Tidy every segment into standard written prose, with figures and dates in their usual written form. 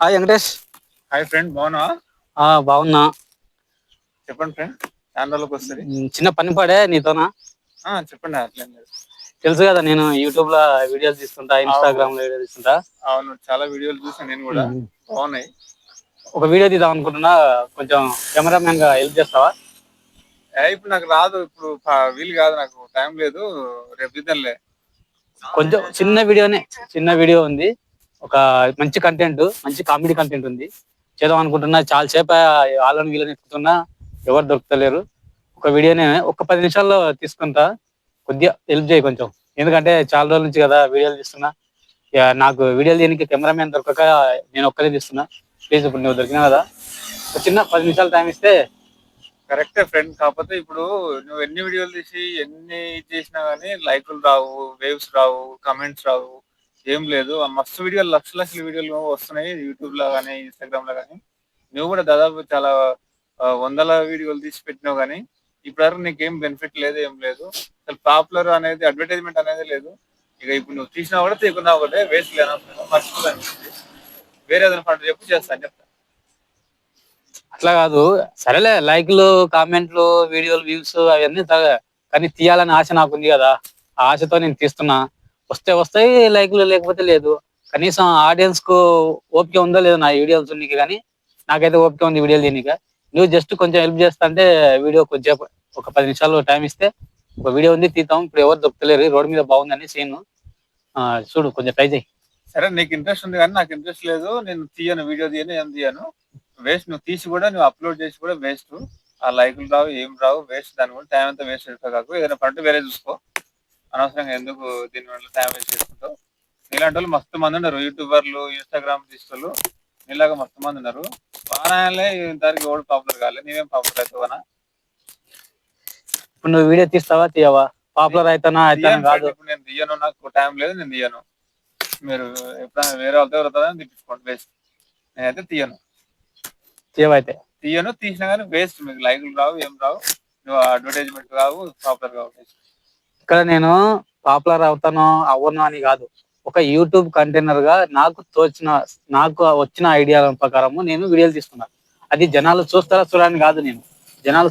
Hi Venkatesh. Hi friend, బాగున్నా? బాగున్నా. చెప్పండి ఫ్రెండ్, ఛానల్లోకి వస్తుంది. చిన్న పని పడే నీతోనా? చెప్పండి. అట్లేం లేదు. తెలుసు కదా, నేను యూట్యూబ్ లో వీడియోలు తీస్తుంటా, ఇన్స్టాగ్రామ్ లో వీడియో తీస్తుంటా. అవును, చాలా వీడియోలు చూసాను నేను కూడా. బాగున్నాయి. ఒక వీడియో తీద్దాం అనుకుంటున్నా, కొంచెం కెమెరామెన్ గా హెల్ప్ చేస్తావా? ఇప్పుడు నాకు రాదు, ఇప్పుడు వీలు కాదు, నాకు టైం లేదు. రేపు తీద్దాంలే. కొంచెం చిన్న వీడియో ఉంది. ఒక మంచి కంటెంట్, మంచి కామెడీ కంటెంట్ ఉంది. చేద్దాం అనుకుంటున్నా. చాలా సేపు వాళ్ళని వీళ్ళని ఎత్తుకుతున్నా, ఎవరు దొరుకుతలేరు. ఒక వీడియోనే ఒక 10 నిమిషాల్లో తీసుకుంటా. కొద్దిగా హెల్ప్ చేయి కొంచెం, ఎందుకంటే చాలా రోజుల నుంచి కదా వీడియోలు తీస్తున్నా. నాకు వీడియోలు చేయడానికి కెమెరామెన్ దొరకక నేను ఒక్కరే తీస్తున్నా. ప్లీజ్, ఇప్పుడు నువ్వు దొరికినా కదా, ఒక చిన్న 10 నిమిషాలు టైం ఇస్తే. కరెక్టే ఫ్రెండ్, కాకపోతే ఇప్పుడు నువ్వు ఎన్ని వీడియోలు తీసి ఎన్ని చేసినా గానీ లైకులు రావు, వేవ్స్ రావు, కమెంట్స్ రావు, ఏం లేదు. మస్తు వీడియోలు, లక్షల వీడియోలు వస్తున్నాయి యూట్యూబ్ లో కానీ ఇన్స్టాగ్రామ్ లో కానీ. నువ్వు కూడా దాదాపు చాలా వందల వీడియోలు తీసి పెట్టినావు కానీ ఇప్పటివరకు నీకేం బెనిఫిట్ లేదు, ఏం లేదు. అసలు పాపులర్ అనేది, అడ్వర్టైజ్మెంట్ అనేది లేదు. ఇక ఇప్పుడు నువ్వు తీసినా కూడా తీకున్నా ఒకటే, వేస్ట్ లేదు. మర్చిపోతుంది. వేరే ఏదైనా పంట చెప్పు, చేస్తాను చెప్తా. అట్లా కాదు, సరేలే, లైక్లు, కామెంట్లు, వీడియోలు, వ్యూస్ అవన్నీ కానీ తీయాలని ఆశ నాకుంది కదా. ఆ ఆశతో నేను తీస్తున్నా. వస్తే వస్తాయి లైక్లు, లేకపోతే లేదు. కనీసం ఆడియన్స్ కు ఓపిక ఉందో లేదో నా వీడియోలు చూడడానికి, కానీ నాకైతే ఓపిక ఉంది వీడియోలు తీయడానికి. నువ్వు జస్ట్ కొంచెం హెల్ప్ చేస్తా అంటే, వీడియో కొంచెం ఒక 10 నిమిషాలు టైం ఇస్తే ఒక వీడియో ఉంది, తీద్దాం. ఇప్పుడు ఎవరు దొరుకుతలేరు, రోడ్ మీద బాగుందని సీన్. చూడు, కొంచెం ట్రై చేయి. సరే, నీకు ఇంట్రెస్ట్ ఉంది కానీ నాకు ఇంట్రెస్ట్ లేదు. నేను తీయను, వీడియో తీయను, ఏం తీయను. వేస్ట్. నువ్వు తీసి కూడా, నువ్వు అప్లోడ్ చేసి కూడా వేస్ట్. ఆ లైకులు రావు, ఏం రావు, వేస్ట్. దాని కూడా టైం అంతా వేస్ట్ కాకు. ఏదైనా పంట వేరే చూసుకో. అనవసరంగా ఎందుకు దీనివల్ల టైం వేస్ట్ చేసుకుంటావు? నీలాంటి వాళ్ళు మస్తు మంది ఉన్నారు, యూట్యూబర్లు, ఇన్స్టాగ్రామ్ తీసుకోళ్ళు. నీలాగా మస్తు మంది ఉన్నారు. వానాలే ఇంతవరకు ఎవడు పాపులర్ కాలేదు. నీవేం పాపులర్ అవుతావనా? ఇప్పుడు నువ్వు వీడియో తీస్తావా, తీయవా? పాపులర్ అవుతానా కాదు. ఇప్పుడు నేను తీయను, నాకు టైం లేదు, నేను తీయను. మీరు ఎప్పుడైనా వేరే వాళ్ళతో ఎవరుతుందని తీసుకోండి, వేస్ట్. నేనైతే తీయను. తీయవైతే తీయను, తీసినా కానీ వేస్ట్. మీకు లైకులు రావు, ఏం రావు, నువ్వు అడ్వర్టైజ్మెంట్ కావు, పాపులర్ కావు. ఇక్కడ నేను పాపులర్ అవుతానో అవ్వను అని కాదు, ఒక యూట్యూబ్ కంటైనర్ గా నాకు వచ్చిన ఐడియాల ప్రకారము నేను వీడియోలు తీసుకున్నాను. అది జనాలు చూస్తారా చూడని కాదు, నేను జనాలు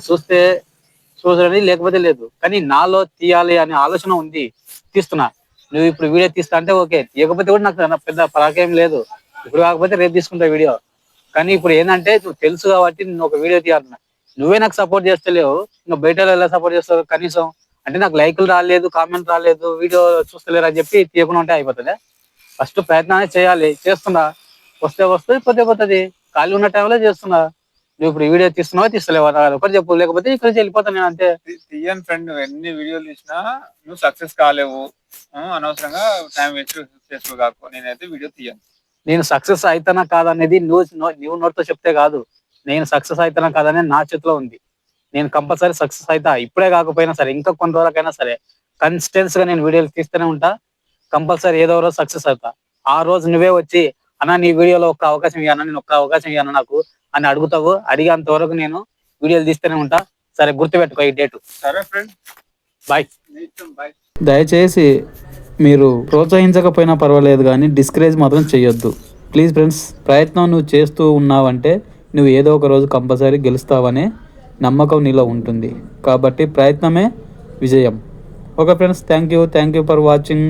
చూడని లేకపోతే లేదు, కానీ నాలో తీయాలి అనే ఆలోచన ఉంది, తీస్తున్నా. నువ్వు ఇప్పుడు వీడియో తీస్తా అంటే ఓకే, తీయకపోతే కూడా నాకు పెద్ద పరాకేం లేదు. ఇప్పుడు కాకపోతే రేపు తీసుకుంటా వీడియో. కానీ ఇప్పుడు ఏంటంటే, నువ్వు తెలుసు కాబట్టి నేను ఒక వీడియో తీయాలన్నా. నువ్వే నాకు సపోర్ట్ చేస్తలేవు, ఇంకా బయట ఎలా సపోర్ట్ చేస్తావు? కనీసం అంటే నాకు లైకులు రాలేదు, కామెంట్ రాలేదు, వీడియో చూస్తలేరు అని చెప్పి తీయకుండా ఉంటే అయిపోతుంది? ఫస్ట్ ప్రయత్నం చేయాలి, చేస్తున్నా. వస్తే వస్తుంది, పోతే ఖాళీ ఉన్న టైంలో చేస్తున్నా. నువ్వు ఇప్పుడు వీడియో తీస్తున్నావా, తీస్తలేవా? ఒకటి చెప్పు, లేకపోతే ఇక్కడ నుంచి వెళ్ళిపోతాను నేను, అంతే. తీయను ఫ్రెండ్, నువ్వు ఎన్ని వీడియోలు తీసినా నువ్వు సక్సెస్ కాలేవు. అనవసరంగా టైం వేస్ట్ చేసుకో కాకు. నేనైతే వీడియో తీయను. నేను సక్సెస్ అవుతానా కాదనేది నువ్వు నోటితో చెప్తే కాదు, నేను సక్సెస్ అవుతానా కాదనేది నా చేతిలో ఉంది. నేను కంపల్సరీ సక్సెస్ అవుతా. ఇప్పుడే కాకపోయినా సరే, ఇంకా కొన్ని రోజులకైనా సరే కన్సిస్టెన్స్ గా నేను వీడియోలు తీస్తూనే ఉంటా. కంపల్సరీ ఏదో రోజు సక్సెస్ అవుతా. ఆ రోజు నువ్వే వచ్చి, అన్న నీ వీడియోలో ఒక్క అవకాశం ఇవ్వను, నేను ఒక్క అవకాశం ఇవ్వను నాకు అని అడుగుతావు. అడిగేంత వరకు నేను వీడియోలు తీస్తూనే ఉంటా. సరే, గుర్తుపెట్టుకో ఈ డేటు. సరే ఫ్రెండ్, బాయ్. దయచేసి మీరు ప్రోత్సహించకపోయినా పర్వాలేదు, కానీ డిస్కరేజ్ మాత్రం చేయొద్దు ప్లీజ్ ఫ్రెండ్స్. ప్రయత్నం నువ్వు చేస్తూ ఉన్నావంటే నువ్వు ఏదో ఒక రోజు కంపల్సరీ గెలుస్తావనే నమ్మకం నీలో ఉంటుంది. కాబట్టి ప్రయత్నమే విజయం. Okay friends, thank you for watching.